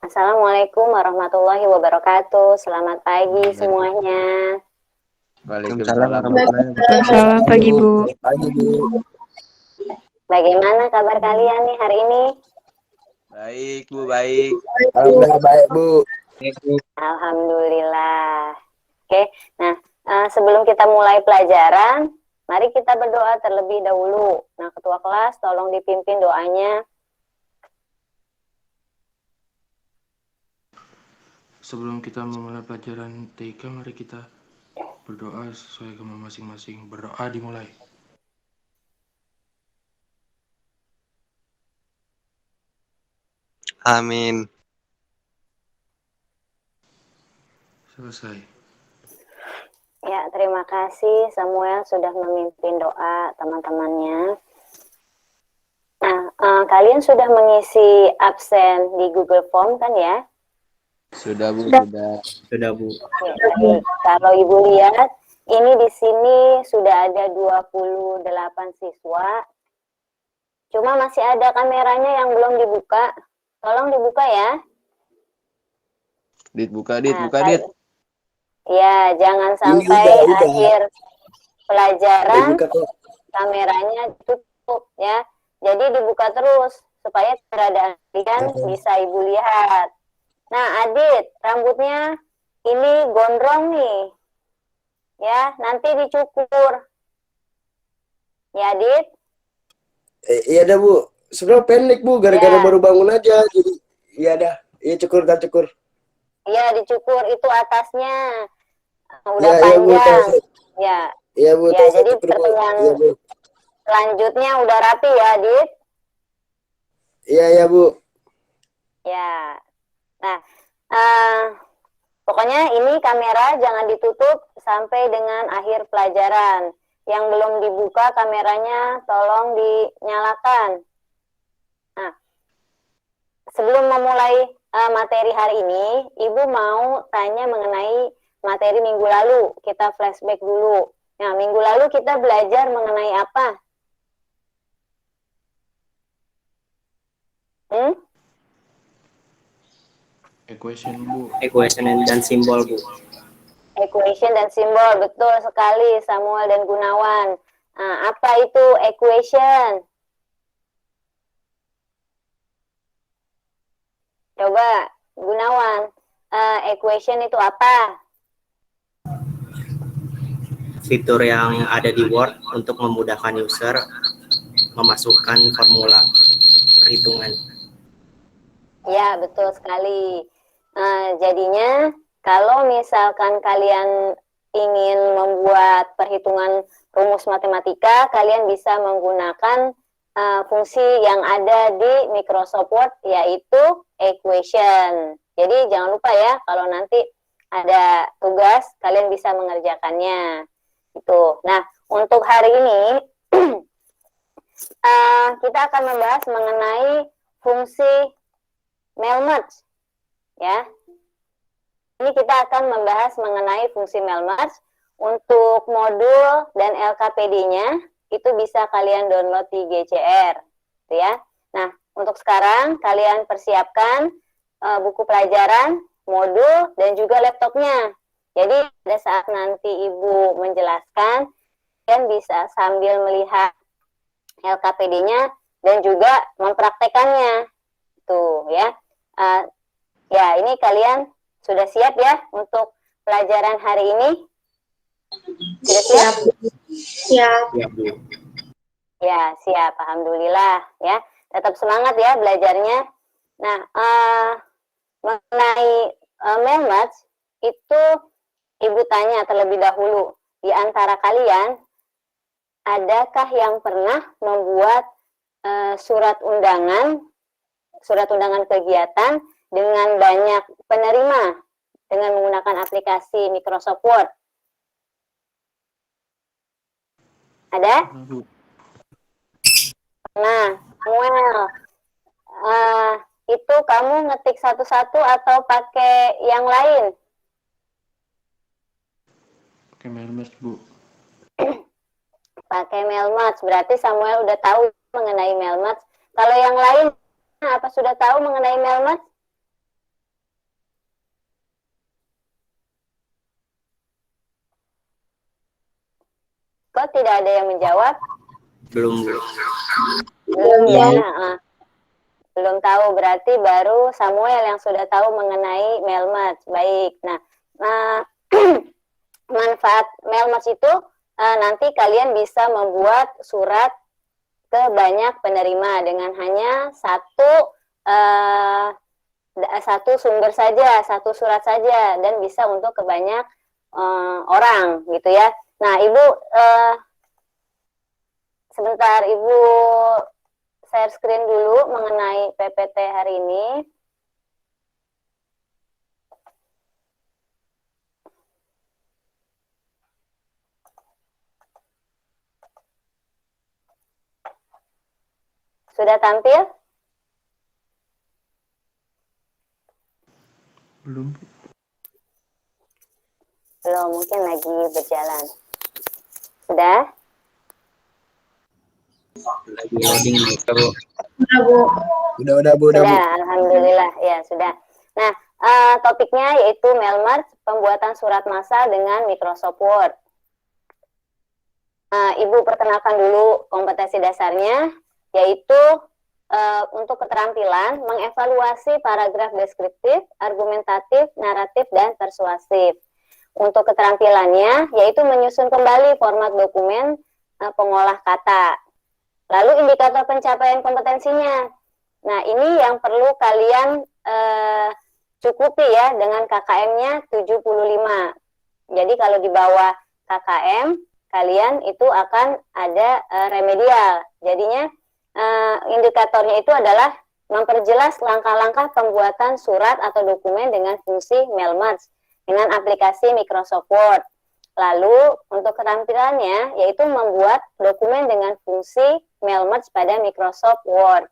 Assalamualaikum warahmatullahi wabarakatuh. Selamat pagi semuanya. Waalaikumsalam warahmatullahi wabarakatuh. Selamat pagi, Bu. Bagaimana kabar kalian nih hari ini? Baik, Bu, baik. Alhamdulillah baik, Bu. Alhamdulillah. Oke, nah sebelum kita mulai pelajaran, mari kita berdoa terlebih dahulu. Nah, ketua kelas tolong dipimpin doanya. Sebelum kita memulai pelajaran TK, mari kita berdoa sesuai agama masing-masing. Berdoa dimulai. Amin. Selesai. Ya, terima kasih Samuel sudah memimpin doa teman-temannya. Nah, kalian sudah mengisi absen di Google Form kan ya? Sudah, Bu, sudah, Bu. Oke, baik. Kalau Ibu lihat, ini di sini sudah ada 28 siswa. Cuma masih ada kameranya yang belum dibuka. Tolong dibuka ya. Buka, Nah, buka, Dit. Ya, jangan sampai akhir pelajaran kameranya tutup ya. Jadi dibuka terus supaya keberadaan kalian bisa Ibu lihat. Nah, Adit, rambutnya ini gondrong nih. Ya, nanti dicukur. Ya, Adit? Iya dah, Bu. Sebenarnya pendek, Bu, gara-gara baru bangun aja. Jadi, iya dah. Iya, cukur. Iya, dicukur itu atasnya. Udah Ya, panjang. Iya, Bu. Iya, Bu. Ya, jadi pertemuan selanjutnya udah rapi ya, Adit? Iya, Bu. Ya. Nah, pokoknya ini kamera jangan ditutup sampai dengan akhir pelajaran. Yang belum dibuka kameranya tolong dinyalakan. Nah, sebelum memulai materi hari ini, Ibu mau tanya mengenai materi minggu lalu. Kita flashback dulu. Nah, minggu lalu kita belajar mengenai apa? Equation, Bu. Equation dan simbol, Bu. Equation dan simbol, betul sekali Samuel dan Gunawan. Nah, apa itu equation? Coba Gunawan, equation itu apa? Fitur yang ada di Word untuk memudahkan user memasukkan formula perhitungan. Ya, betul sekali. Jadinya kalau misalkan kalian ingin membuat perhitungan rumus matematika, kalian bisa menggunakan fungsi yang ada di Microsoft Word, yaitu equation. Jadi jangan lupa ya, kalau nanti ada tugas, kalian bisa mengerjakannya. Itu. Nah, untuk hari ini kita akan membahas mengenai fungsi Melmerge, ya. Ini kita akan membahas mengenai fungsi Melmerge. Untuk modul dan LKPD-nya itu bisa kalian download di GCR, gitu ya. Nah, untuk sekarang kalian persiapkan buku pelajaran, modul, dan juga laptopnya. Jadi pada saat nanti Ibu menjelaskan, kalian bisa sambil melihat LKPD-nya dan juga mempraktekannya, tuh ya. Ya, ini kalian sudah siap ya untuk pelajaran hari ini? Sudah siap? Siap. Ya, siap. Alhamdulillah ya. Tetap semangat ya belajarnya. Nah, mengenai Melmerge itu Ibu tanya terlebih dahulu. Di antara kalian, adakah yang pernah membuat surat undangan kegiatan dengan banyak penerima dengan menggunakan aplikasi Microsoft Word? Ada? Nah, Samuel, itu kamu ngetik satu-satu atau pakai yang lain? Pakai Melmerge, Bu. Pakai Melmerge, berarti Samuel udah tahu mengenai Melmerge. Kalau yang lain, apa sudah tahu mengenai Melmerge? Kok tidak ada yang menjawab? Belum, Bu. Belum ya. Belum tahu, berarti baru Samuel yang sudah tahu mengenai mail merge. Baik. Nah, manfaat mail merge itu nanti kalian bisa membuat surat ke banyak penerima dengan hanya satu sumber saja, satu surat saja, dan bisa untuk ke banyak orang gitu ya. Nah, Ibu sebentar, Ibu share screen dulu mengenai PPT hari ini. Sudah tampil? Belum. Belum, mungkin lagi berjalan. Sudah? Lagi loading, Bu. Udah, Bu. Sudah, alhamdulillah. Ya, sudah. Nah, topiknya yaitu mail merge, pembuatan surat massal dengan Microsoft Word. Ibu perkenalkan dulu kompetensi dasarnya, yaitu untuk keterampilan mengevaluasi paragraf deskriptif, argumentatif, naratif, dan persuasif. Untuk keterampilannya, yaitu menyusun kembali format dokumen pengolah kata. Lalu indikator pencapaian kompetensinya. Nah, ini yang perlu kalian cukupi ya dengan KKM-nya 75. Jadi kalau di bawah KKM, kalian itu akan ada remedial. Jadinya indikatornya itu adalah memperjelas langkah-langkah pembuatan surat atau dokumen dengan fungsi mail merge dengan aplikasi Microsoft Word. Lalu untuk keterampilannya yaitu membuat dokumen dengan fungsi mail merge pada Microsoft Word.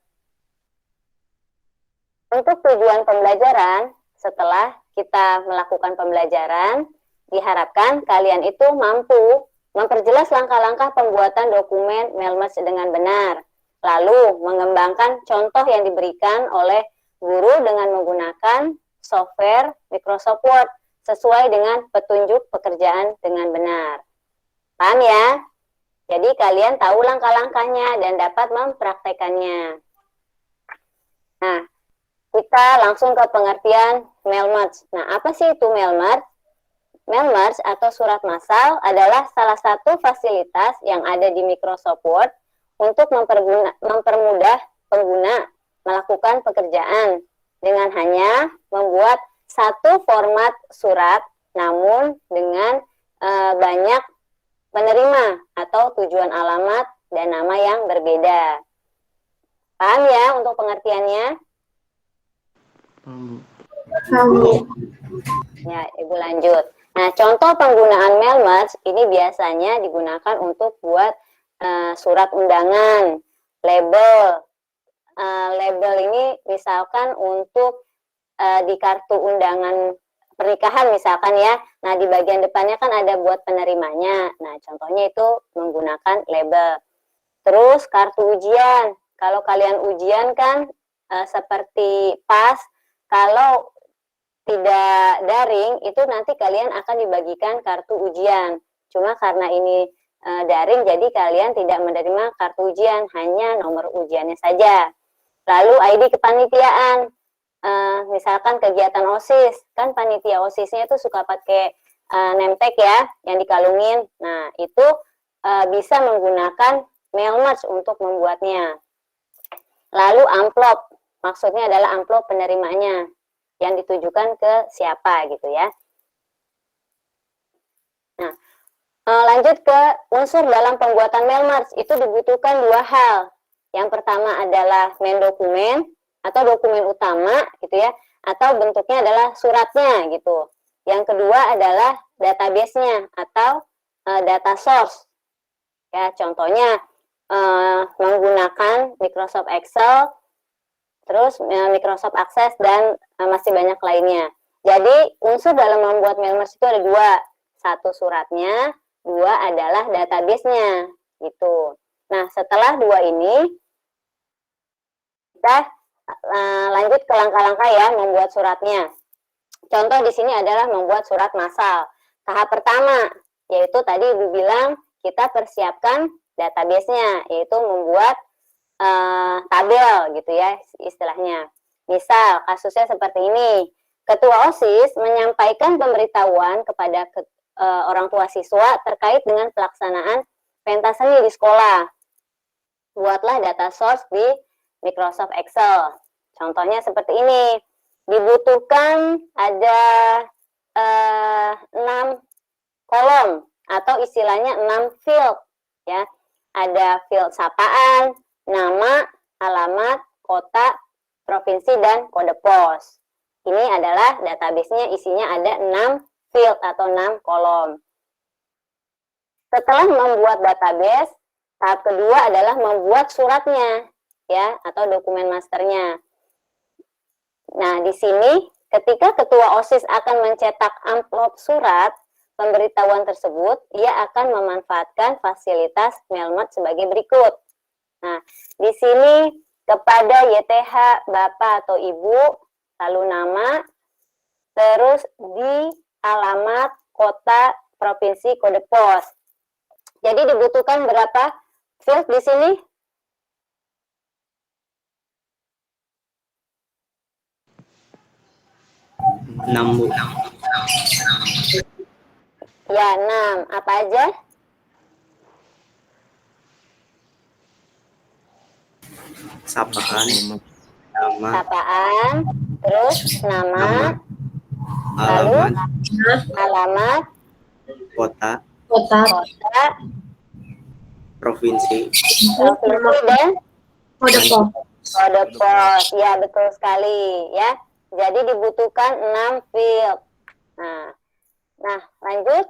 Untuk tujuan pembelajaran, setelah kita melakukan pembelajaran, diharapkan kalian itu mampu memperjelas langkah-langkah pembuatan dokumen mail merge dengan benar. Lalu mengembangkan contoh yang diberikan oleh guru dengan menggunakan software Microsoft Word sesuai dengan petunjuk pekerjaan dengan benar. Paham ya? Jadi kalian tahu langkah-langkahnya dan dapat mempraktekannya. Nah, kita langsung ke pengertian mail merge. Nah, apa sih itu mail merge? Mail merge atau surat massal adalah salah satu fasilitas yang ada di Microsoft Word untuk mempermudah pengguna melakukan pekerjaan dengan hanya membuat satu format surat namun dengan banyak penerima atau tujuan alamat dan nama yang berbeda. Paham ya untuk pengertiannya? Ya, Ibu lanjut. Nah, contoh penggunaan mail merge ini biasanya digunakan untuk buat surat undangan, label. Label ini misalkan untuk di kartu undangan pernikahan misalkan ya. Nah, di bagian depannya kan ada buat penerimanya. Nah, contohnya itu menggunakan label. Terus kartu ujian. Kalau kalian ujian kan seperti PAS, kalau tidak daring itu nanti kalian akan dibagikan kartu ujian. Cuma karena ini daring jadi kalian tidak menerima kartu ujian, hanya nomor ujiannya saja. Lalu ID kepanitiaan, misalkan kegiatan OSIS, kan panitia OSISnya itu suka pakai name tag ya, yang dikalungin. Nah, itu bisa menggunakan mail merge untuk membuatnya. Lalu amplop, maksudnya adalah amplop penerimanya yang ditujukan ke siapa gitu ya. Nah, lanjut ke unsur dalam pembuatan mail merge. Itu dibutuhkan dua hal. Yang pertama adalah main dokumen atau dokumen utama gitu ya, atau bentuknya adalah suratnya gitu. Yang kedua adalah database-nya atau data source. Ya, contohnya menggunakan Microsoft Excel, terus Microsoft Access dan masih banyak lainnya. Jadi unsur dalam membuat mail merge itu ada dua. Satu suratnya, dua adalah database-nya gitu. Nah, setelah dua ini kita lanjut ke langkah-langkah ya membuat suratnya. Contoh di sini adalah membuat surat massal. Tahap pertama yaitu tadi Ibu bilang kita persiapkan database-nya, yaitu membuat tabel gitu ya istilahnya. Misal kasusnya seperti ini, Ketua OSIS menyampaikan pemberitahuan kepada orang tua siswa terkait dengan pelaksanaan pentas seni di sekolah. Buatlah data source di Microsoft Excel. Contohnya seperti ini, dibutuhkan ada 6 kolom atau istilahnya 6 field ya. Ada field sapaan, nama, alamat, kota, provinsi, dan kode pos. Ini adalah database-nya, isinya ada 6 field atau 6 kolom. Setelah membuat database, tahap kedua adalah membuat suratnya ya atau dokumen masternya. Nah, di sini ketika ketua OSIS akan mencetak amplop surat pemberitahuan tersebut, ia akan memanfaatkan fasilitas Mailmat sebagai berikut. Nah, di sini kepada YTH Bapak atau Ibu, lalu nama, terus di alamat, kota, provinsi, kode pos. Jadi dibutuhkan berapa field di sini? Enam, Bu. Ya, 6. Apa aja? Sapaan, nama, Sapaan, terus nama, lalu alamat, kota, Kota. kota, provinsi, provinsi, dan Kode pos. kode pos. Ya, betul sekali ya. Jadi dibutuhkan 6 field. Nah, lanjut.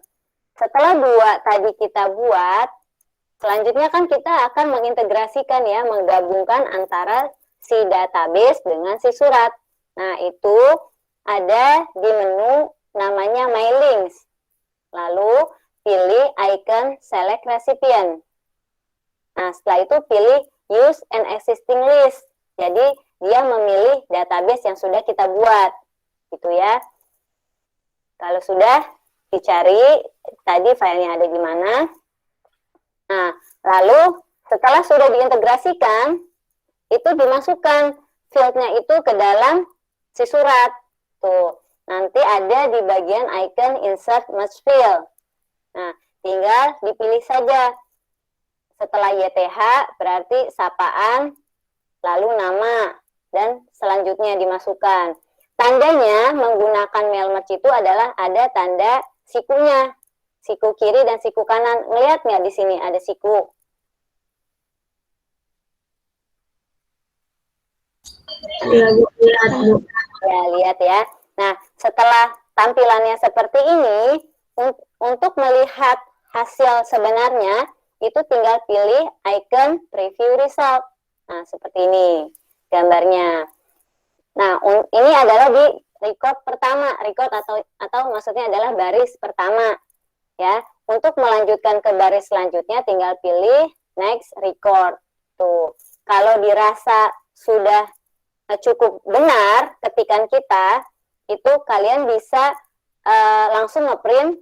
Setelah 2 tadi kita buat, selanjutnya kan kita akan mengintegrasikan ya, menggabungkan antara si database dengan si surat. Nah, itu ada di menu namanya My Links. Lalu pilih icon Select Recipient. Nah, setelah itu pilih Use an Existing List. Jadi, dia memilih database yang sudah kita buat. Gitu ya. Kalau sudah, dicari tadi filenya ada di mana. Nah, lalu setelah sudah diintegrasikan, itu dimasukkan fieldnya itu ke dalam si surat. Tuh, nanti ada di bagian icon Insert Merge Field. Nah, tinggal dipilih saja. Setelah YTH berarti sapaan, lalu nama, dan selanjutnya dimasukkan. Tandanya menggunakan mail merge itu adalah ada tanda sikunya. Siku kiri dan siku kanan. Ngelihat nggak di sini ada siku? Ya, Bu. Lihat, Bu. Ya, lihat ya. Nah, setelah tampilannya seperti ini, untuk melihat hasil sebenarnya, itu tinggal pilih icon preview result. Nah, seperti ini gambarnya. Nah, ini adalah di record pertama, record atau maksudnya adalah baris pertama. Ya, untuk melanjutkan ke baris selanjutnya tinggal pilih next record. Tuh, kalau dirasa sudah cukup benar ketikan kita, itu kalian bisa langsung ngeprint,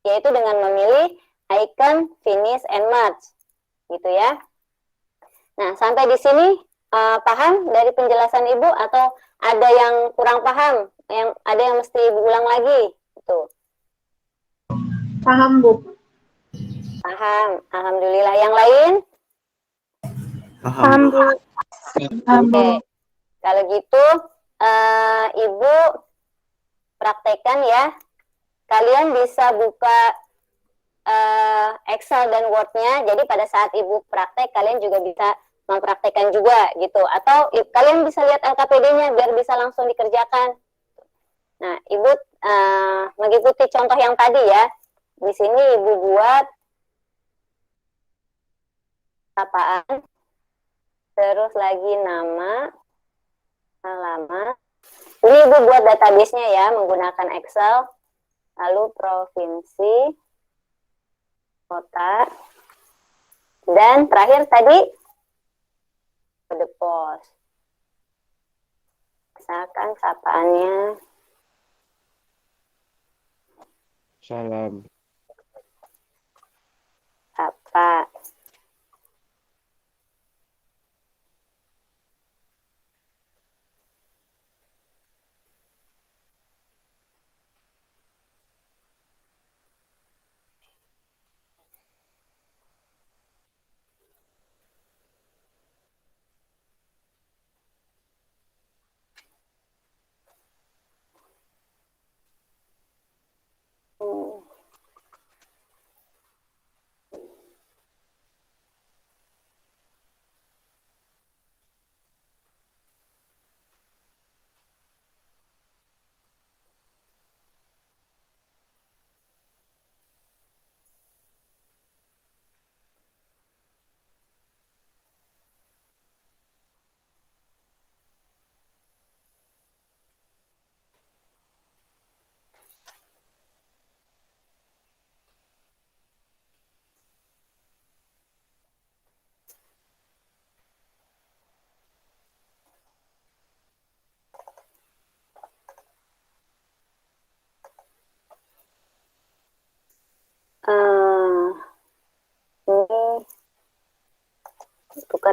yaitu dengan memilih icon finish and merge, gitu ya. Nah, sampai di sini paham dari penjelasan Ibu atau ada yang kurang paham, ada yang mesti Ibu ulang lagi, gitu. Paham, Bu. Paham, alhamdulillah. Yang lain? paham, Bu. Oke, kalau gitu Ibu praktekkan ya. Kalian bisa buka Excel dan Word-nya. Jadi pada saat Ibu praktek, kalian juga bisa mempraktekkan juga gitu. Atau kalian bisa lihat LKPD-nya biar bisa langsung dikerjakan. Nah, Ibu mengikuti contoh yang tadi ya. Di sini Ibu buat sapaan, terus lagi nama, alamat. Ini Ibu buat database-nya ya menggunakan Excel. Lalu provinsi, kota, dan terakhir tadi kode pos. Misalkan sapaannya Salam.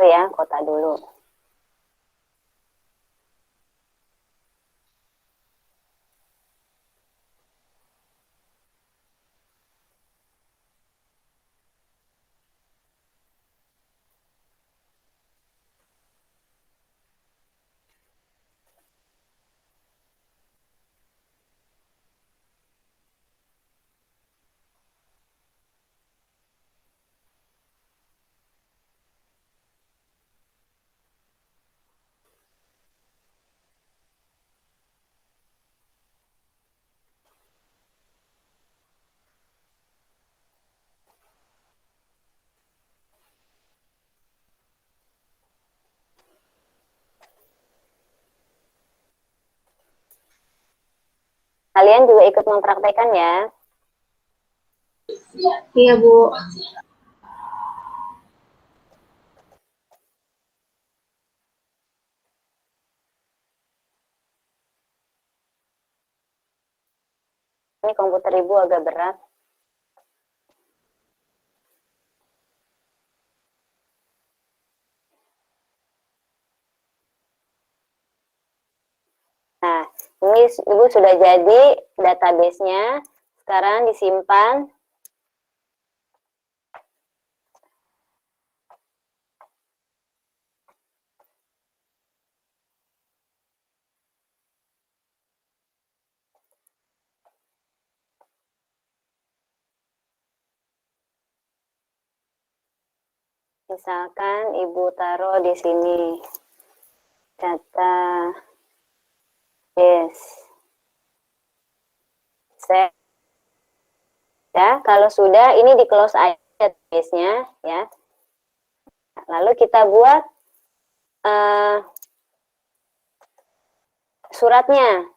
ya, kota dulu. Kalian juga ikut mempraktekkan ya. Iya, Bu. Ini komputer Ibu agak berat. Nah, ini Ibu sudah jadi database-nya. Sekarang disimpan. Misalkan Ibu taruh di sini. Data base. Set. Ya, kalau sudah ini di close aja database-nya ya. Lalu kita buat suratnya.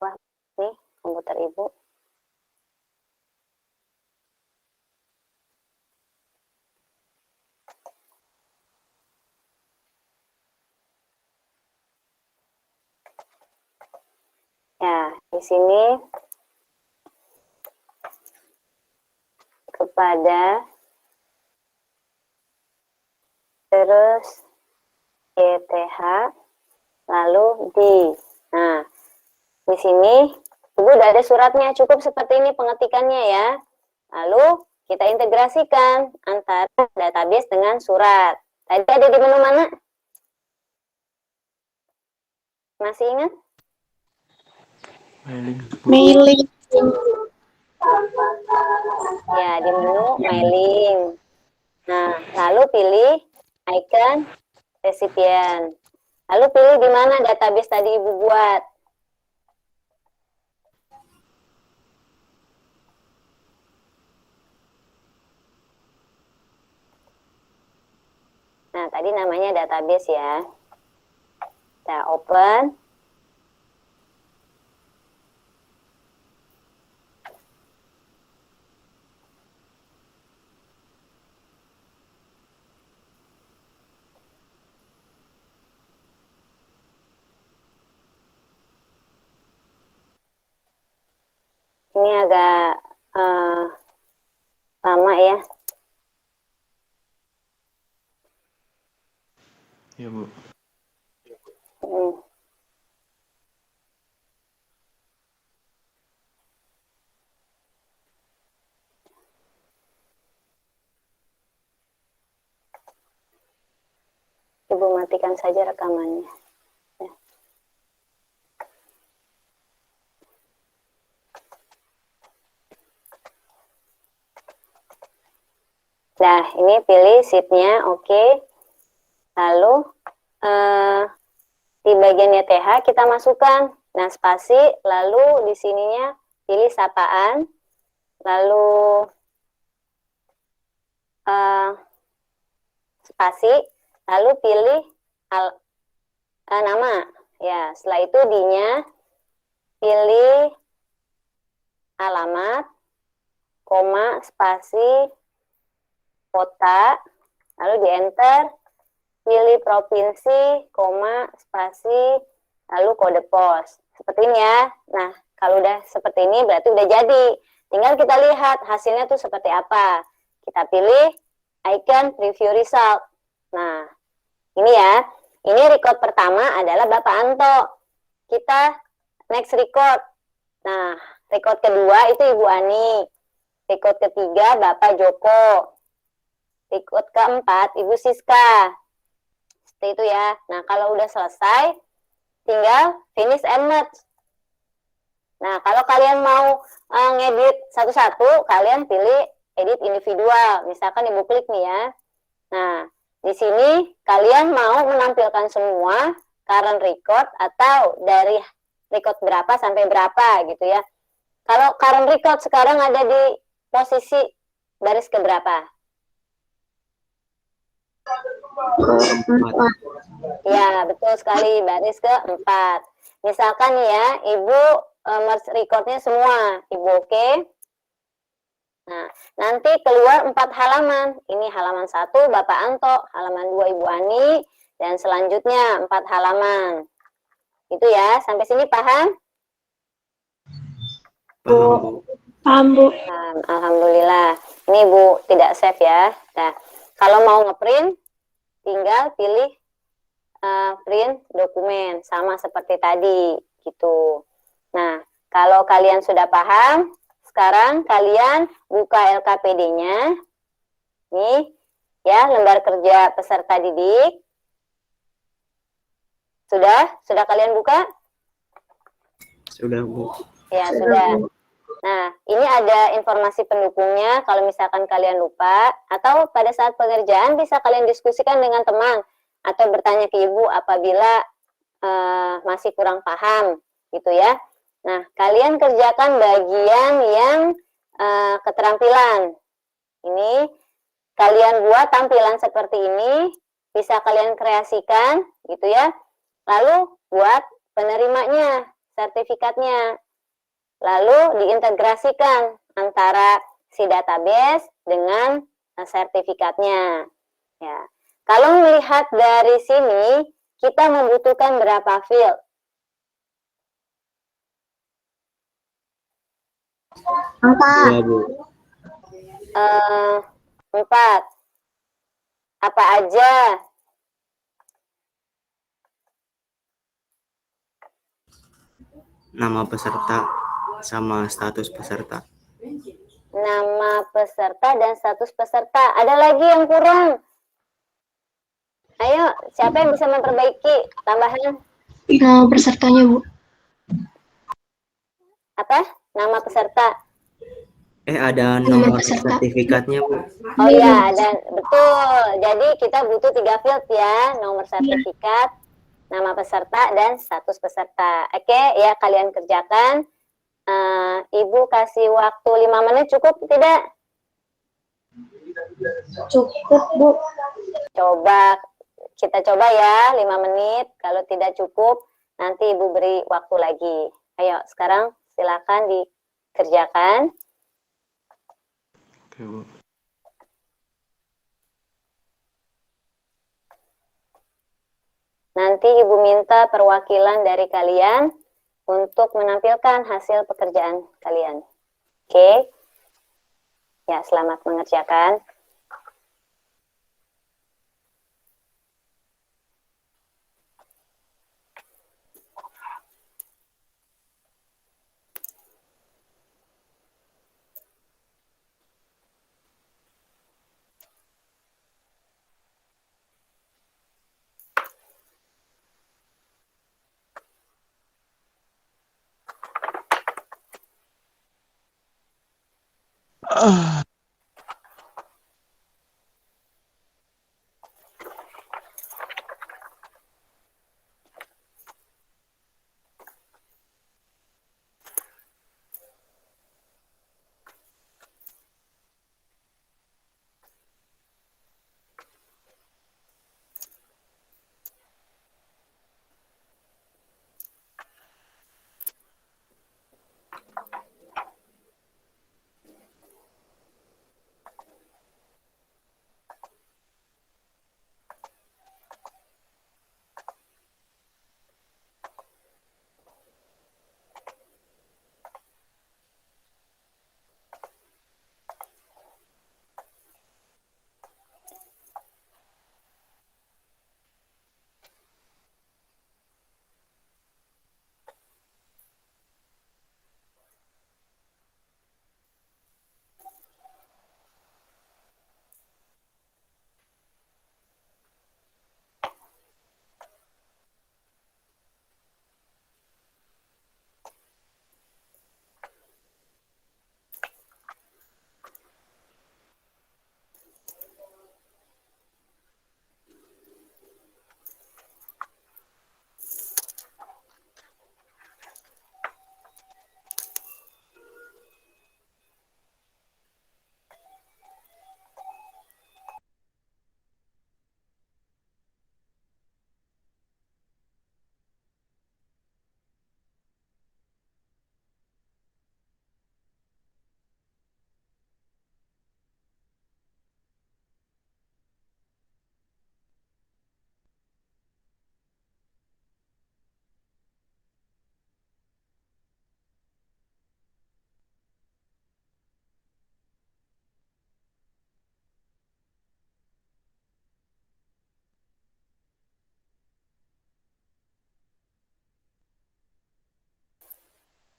Wah, nih komputer Ibu. Ya, di sini kepada terus ETH lalu di. Nah, di sini Ibu udah ada suratnya, cukup seperti ini pengetikannya ya. Lalu kita integrasikan antara database dengan surat. Tadi ada di menu mana? Masih ingat? Mailing. Ya, di menu mailing. Nah, lalu pilih icon recipient. Lalu pilih di mana database tadi Ibu buat. Nah, tadi namanya database ya. Kita open. Ini agak lama ya. Ya, Bu. Ibu matikan saja rekamannya. Ya. Nah, ini pilih sheet-nya, oke. Lalu di bagian YTH kita masukkan. Nah, spasi, lalu di sininya pilih sapaan, lalu spasi, lalu pilih nama. Ya, setelah itu D-nya pilih alamat, koma, spasi, kota, lalu di enter, pilih provinsi, koma, spasi, lalu kode pos. Seperti ini ya. Nah, kalau udah seperti ini berarti udah jadi. Tinggal kita lihat hasilnya tuh seperti apa. Kita pilih icon preview result. Nah, ini ya. Ini record pertama adalah Bapak Anto. Kita next record. Nah, record kedua itu Ibu Ani. Record ketiga Bapak Joko. Record keempat Ibu Siska. Seperti itu ya. Nah, kalau udah selesai, tinggal finish and merge. Nah, kalau kalian mau ngedit satu-satu, kalian pilih edit individual. Misalkan Ibu klik nih ya. Nah, di sini kalian mau menampilkan semua current record atau dari record berapa sampai berapa gitu ya. Kalau current record sekarang ada di posisi baris keberapa? Keempat. Ya, betul sekali, baris keempat. Misalkan ya, Ibu merge recordnya semua, Ibu oke. Nah, nanti keluar 4 halaman. Ini halaman 1 Bapak Anto, halaman 2 Ibu Ani, dan selanjutnya 4 halaman. Itu ya, sampai sini paham? Paham, Bu. Paham, Bu. Alhamdulillah. Ini Ibu tidak save ya. Nah, kalau mau ngeprint, tinggal pilih print dokumen sama seperti tadi gitu. Nah, kalau kalian sudah paham, sekarang kalian buka LKPD-nya. Nih, ya, lembar kerja peserta didik. Sudah kalian buka? Sudah, Bu. Ya, sudah. Nah, ini ada informasi pendukungnya kalau misalkan kalian lupa, atau pada saat pengerjaan bisa kalian diskusikan dengan teman atau bertanya ke ibu apabila masih kurang paham gitu ya. Nah, kalian kerjakan bagian yang keterampilan. Ini kalian buat tampilan seperti ini, bisa kalian kreasikan gitu ya. Lalu buat penerimanya, sertifikatnya. Lalu diintegrasikan antara si database dengan sertifikatnya. Ya. Kalau melihat dari sini, kita membutuhkan berapa field? Empat. Dua, Bu. 4. Apa aja? Nama peserta sama status peserta. Nama peserta dan status peserta. Ada lagi yang kurang? Ayo, siapa yang bisa memperbaiki tambahan? Nama pesertanya, Bu. Apa? Nama peserta. Ada Nama nomor peserta. sertifikatnya, Bu. Oh iya, dan betul. Jadi kita butuh 3 field ya, nomor sertifikat, nama peserta, dan status peserta. Oke, ya kalian kerjakan. Ibu kasih waktu 5 menit cukup tidak? Cukup, Bu. Kita coba ya 5 menit. Kalau tidak cukup, nanti Ibu beri waktu lagi. Ayo, sekarang silakan dikerjakan. Oke, Bu. Nanti Ibu minta perwakilan dari kalian untuk menampilkan hasil pekerjaan kalian. Oke? Ya, selamat mengerjakan.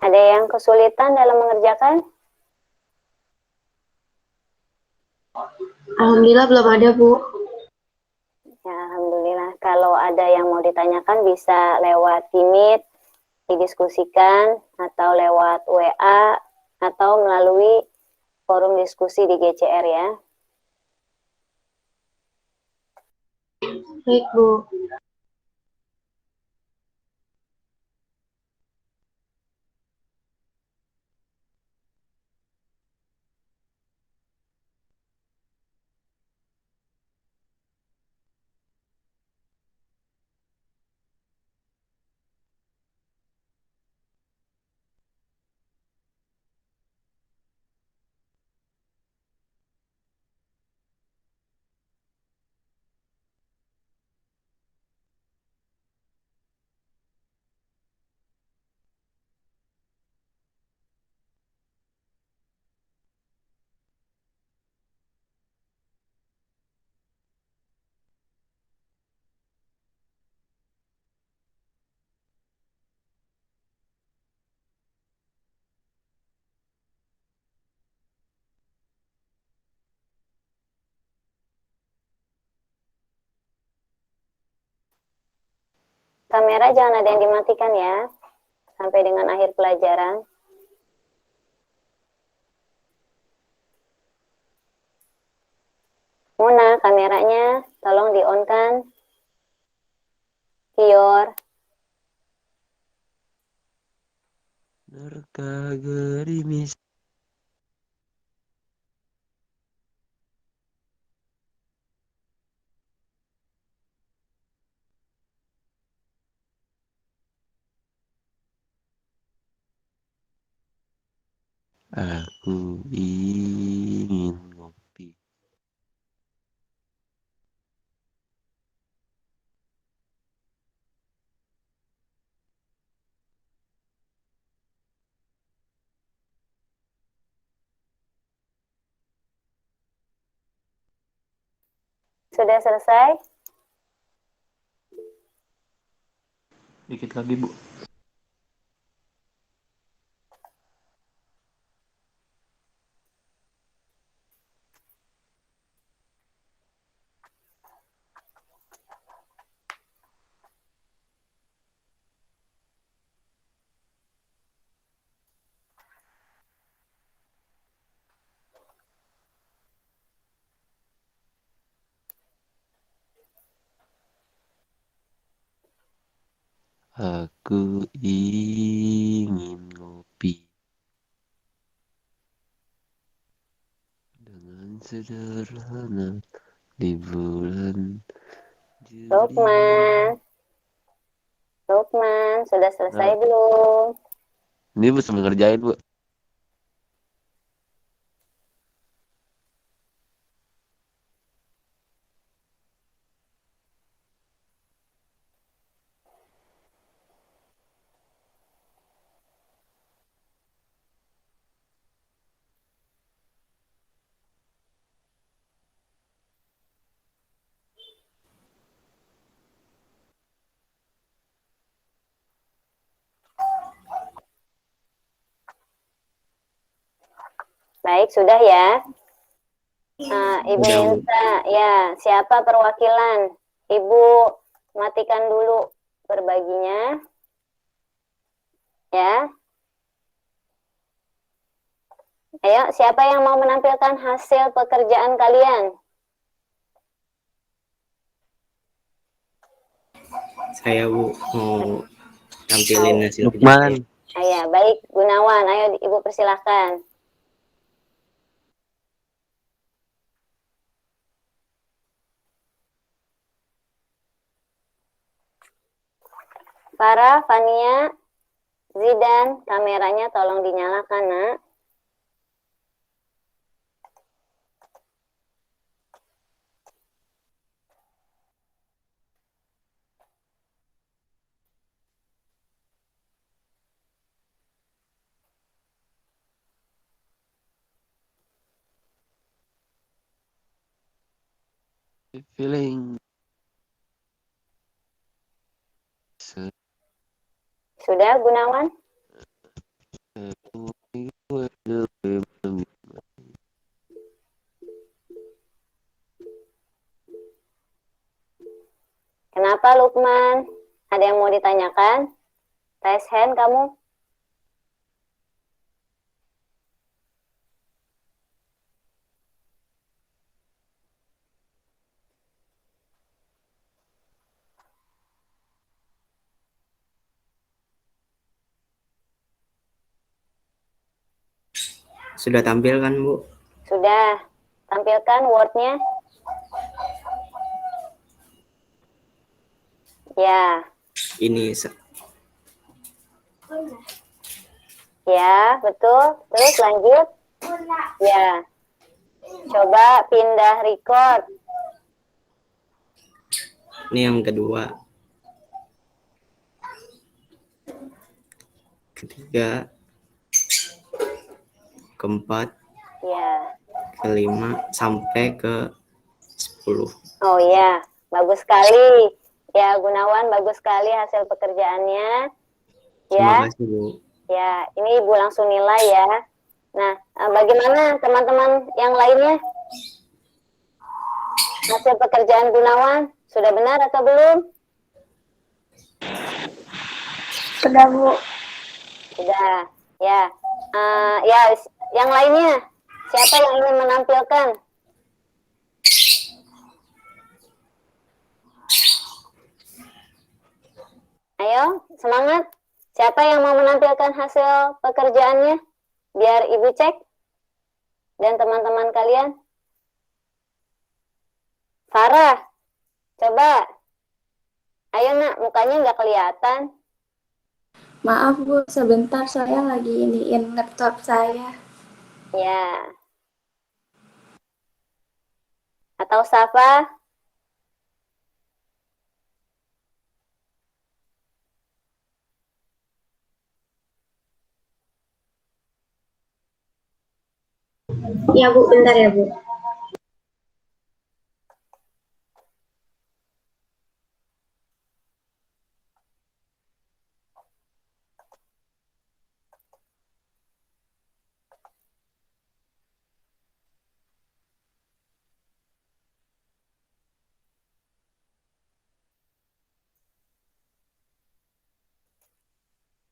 Ada yang kesulitan dalam mengerjakan? Alhamdulillah belum ada, Bu. Ya, alhamdulillah. Kalau ada yang mau ditanyakan bisa lewat Meet, didiskusikan, atau lewat WA, atau melalui forum diskusi di GCR ya. Baik, Bu. Kamera jangan ada yang dimatikan ya, sampai dengan akhir pelajaran. Muna, kameranya tolong di-on-kan. Kior. Nerka gerimis. Aku ingin ngopi. Sudah selesai? Dikit lagi, Bu. Aku ingin ngopi dengan sederhana di bulan Juli. Lukman, sudah selesai Nah, belum? ini bisa ngerjain, Bu. Baik, sudah ya. Ibu Sudah, Bu. minta, ya, siapa perwakilan? Ibu matikan dulu berbaginya. Ya. Ayo, siapa yang mau menampilkan hasil pekerjaan kalian? Saya, Bu, mau tampilin hasil Lukman. kerja. Ayah, baik, Gunawan. Ayo, Ibu persilahkan. Farah, Fania, Zidan, kameranya tolong dinyalakan, nak. Feeling. Sudah, Gunawan? Kenapa Lukman? Ada yang mau ditanyakan? Raise hand kamu. Sudah tampil kan, Bu? Sudah. Tampilkan word-nya. Ya. Ini Ya, betul. Terus lanjut. Ya. Coba pindah record. yang kedua. Ketiga. Keempat. Ya. Kelima sampai ke 10. Oh ya, bagus sekali. Ya, Gunawan, bagus sekali hasil pekerjaannya. Terima Ya. kasih, Bu. Ya, ini Ibu langsung nilai ya. Nah, bagaimana teman-teman yang lainnya? Hasil pekerjaan Gunawan sudah benar atau belum? Sudah, Bu. Sudah. Ya. Ya, yang lainnya. Siapa yang ingin menampilkan? Ayo, semangat. Siapa yang mau menampilkan hasil pekerjaannya? Biar Ibu cek. Dan teman-teman kalian. Farah, coba. Ayo nak, mukanya nggak kelihatan. Maaf, Bu. Sebentar, saya lagi iniin laptop saya. Ya. Atau Safa? Ya, Bu. Bentar ya, Bu.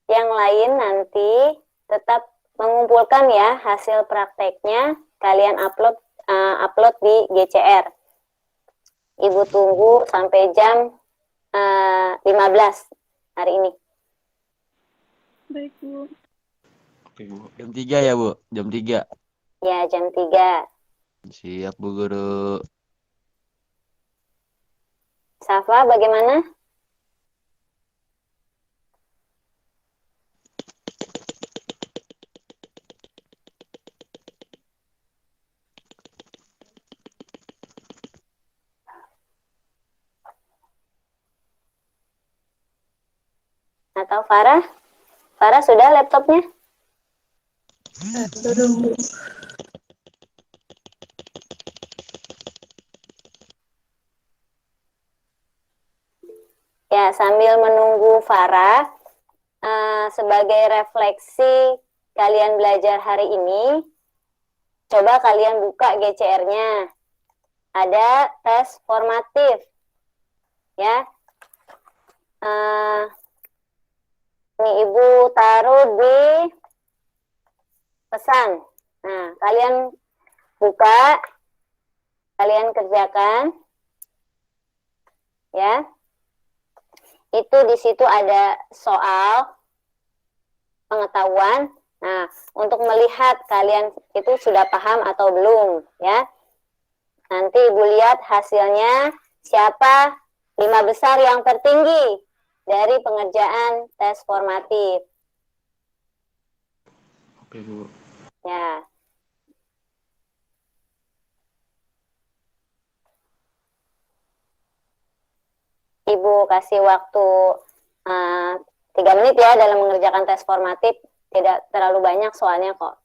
Yang lain nanti tetap mengumpulkan ya hasil prakteknya. Kalian upload di GCR. Ibu tunggu sampai jam 15 hari ini. Baik, Bu. Oke, Bu. Jam 3 ya, Bu? Jam 3. Ya, jam 3. Siap, Bu Guru. Safa, bagaimana? Atau Farah? Farah sudah laptopnya? Belum, Bu. Ya, sambil menunggu Farah, sebagai refleksi kalian belajar hari ini, coba kalian buka GCR-nya. Ada tes formatif. Ya. Ini Ibu taruh di pesan. Nah, kalian buka, kalian kerjakan. Ya. Itu di situ ada soal pengetahuan. Nah, untuk melihat kalian itu sudah paham atau belum, ya. Nanti Ibu lihat hasilnya siapa 5 besar yang tertinggi dari pengerjaan tes formatif. Oke, Bu. Ya. Ibu kasih waktu 3 menit ya dalam mengerjakan tes formatif. Tidak terlalu banyak soalnya kok.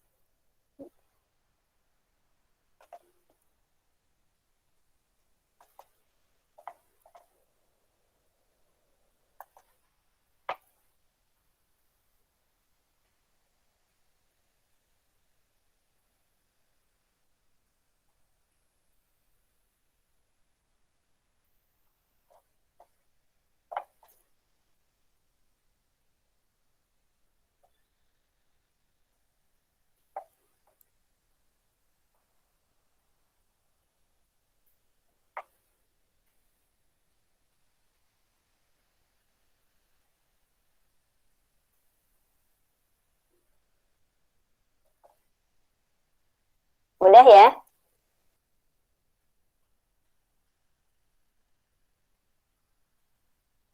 Mudah ya?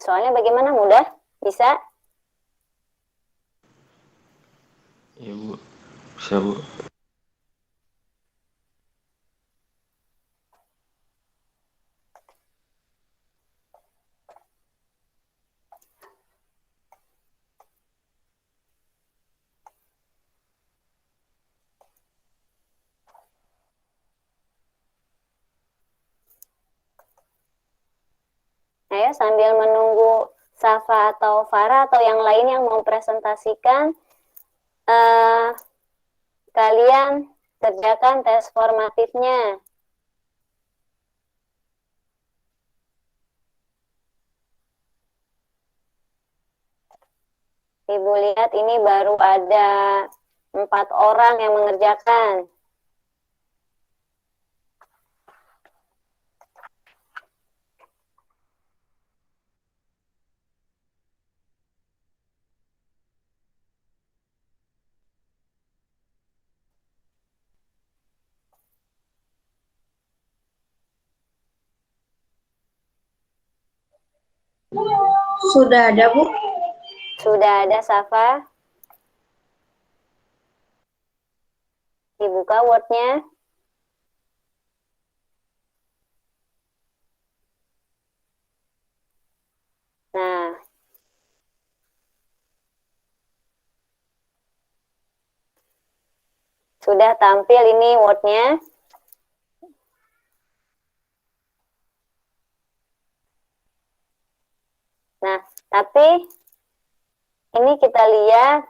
Soalnya bagaimana mudah? Bisa? Iya Bu, bisa Bu. Ayo sambil menunggu Safa atau Farah atau yang lain yang mau presentasikan, kalian kerjakan tes formatifnya. Ibu lihat ini baru ada 4 orang yang mengerjakan. Sudah ada, Bu. Sudah ada, Safa? Dibuka Word-nya. Nah, sudah tampil ini Word-nya. Nah, tapi ini kita lihat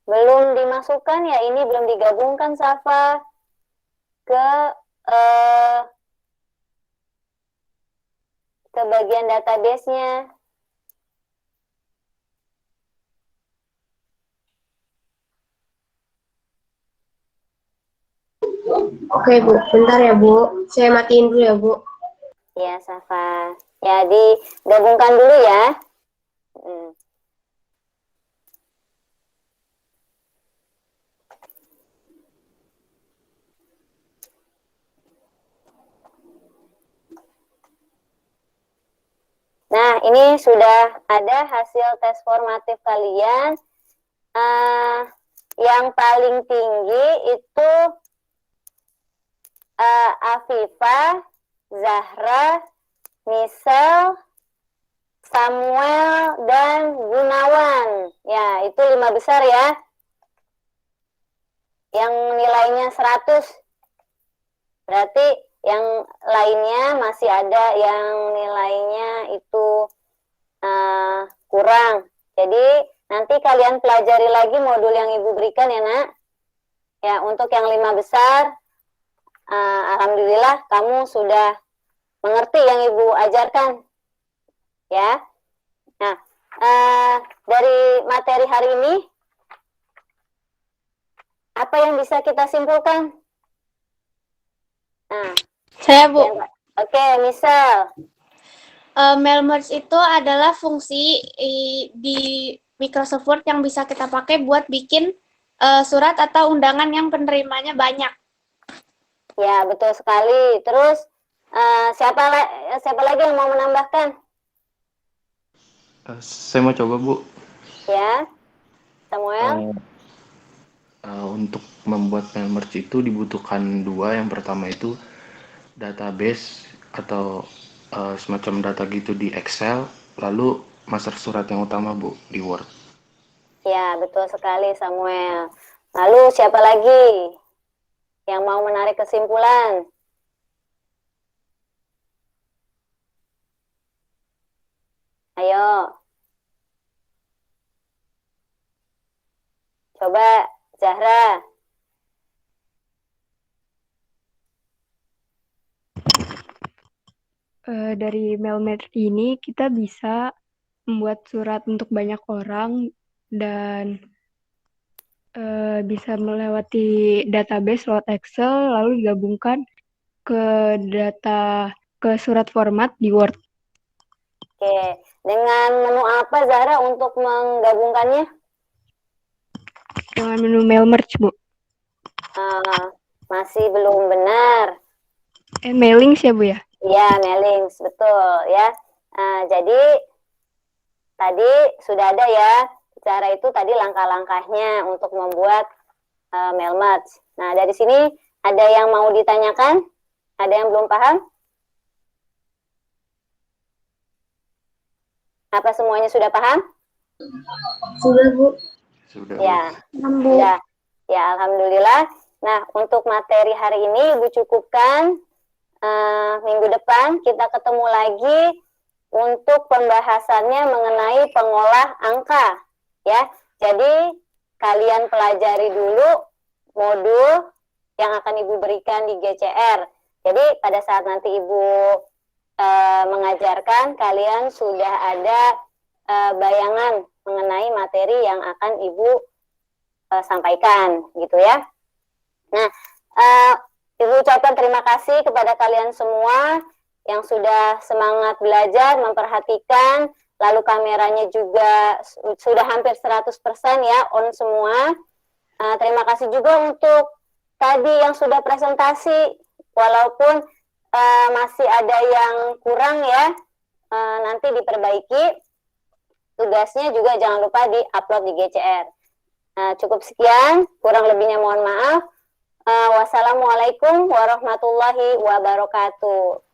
belum dimasukkan ya, ini belum digabungkan Safa ke ke bagian database-nya. Oke, Bu. Bentar ya, Bu. Saya matiin dulu ya, Bu. Ya, Safa. Ya, digabungkan dulu ya. Nah, ini sudah ada hasil tes formatif kalian. Yang paling tinggi itu Afifah, Zahra, Misal, Samuel, dan Gunawan. Ya, itu 5 besar ya. Yang nilainya 100. Berarti yang lainnya masih ada yang nilainya itu kurang. Jadi nanti kalian pelajari lagi modul yang Ibu berikan ya, Nak. Ya, untuk yang 5 besar, alhamdulillah kamu sudah mengerti yang Ibu ajarkan. Ya. Nah, dari materi hari ini, apa yang bisa kita simpulkan? Nah, Saya, Bu. ya, oke, misal. Mail merge itu adalah fungsi di Microsoft Word yang bisa kita pakai buat bikin surat atau undangan yang penerimanya banyak. Ya, betul sekali. Terus, siapa lagi yang mau menambahkan? Saya mau coba Bu. Ya, Samuel. Untuk membuat mail merge itu dibutuhkan 2. Yang pertama itu database atau semacam data gitu di Excel, lalu master surat yang utama Bu di Word. Ya, betul sekali Samuel. Lalu siapa lagi yang mau menarik kesimpulan? Ayo. Coba, Zahra. Dari mail merge ini kita bisa membuat surat untuk banyak orang dan bisa melewati database lewat Excel lalu digabungkan ke surat format di Word. Oke, dengan menu apa Zahra untuk menggabungkannya? Dengan menu mail merge, Bu. masih belum benar. Mailings ya Bu ya? Iya, mailings, betul ya. Jadi tadi sudah ada ya, cara itu tadi langkah-langkahnya untuk membuat mail merge. Nah, dari sini ada yang mau ditanyakan? Ada yang belum paham? Apa semuanya sudah paham? Sudah, Bu. Sudah, Ya, Bu. sudah. Ya, alhamdulillah. Nah, untuk materi hari ini Ibu cukupkan. Minggu depan kita ketemu lagi untuk pembahasannya mengenai pengolah angka. Ya, jadi kalian pelajari dulu modul yang akan Ibu berikan di GCR. Jadi pada saat nanti Ibu mengajarkan, kalian sudah ada bayangan mengenai materi yang akan Ibu sampaikan, gitu ya. Nah, Ibu ucapkan terima kasih kepada kalian semua yang sudah semangat belajar, memperhatikan, lalu kameranya juga sudah hampir 100% ya, on semua. Terima kasih juga untuk tadi yang sudah presentasi, walaupun masih ada yang kurang ya, nanti diperbaiki. Tugasnya juga jangan lupa di-upload di GCR. Cukup sekian, kurang lebihnya mohon maaf. Wassalamualaikum warahmatullahi wabarakatuh.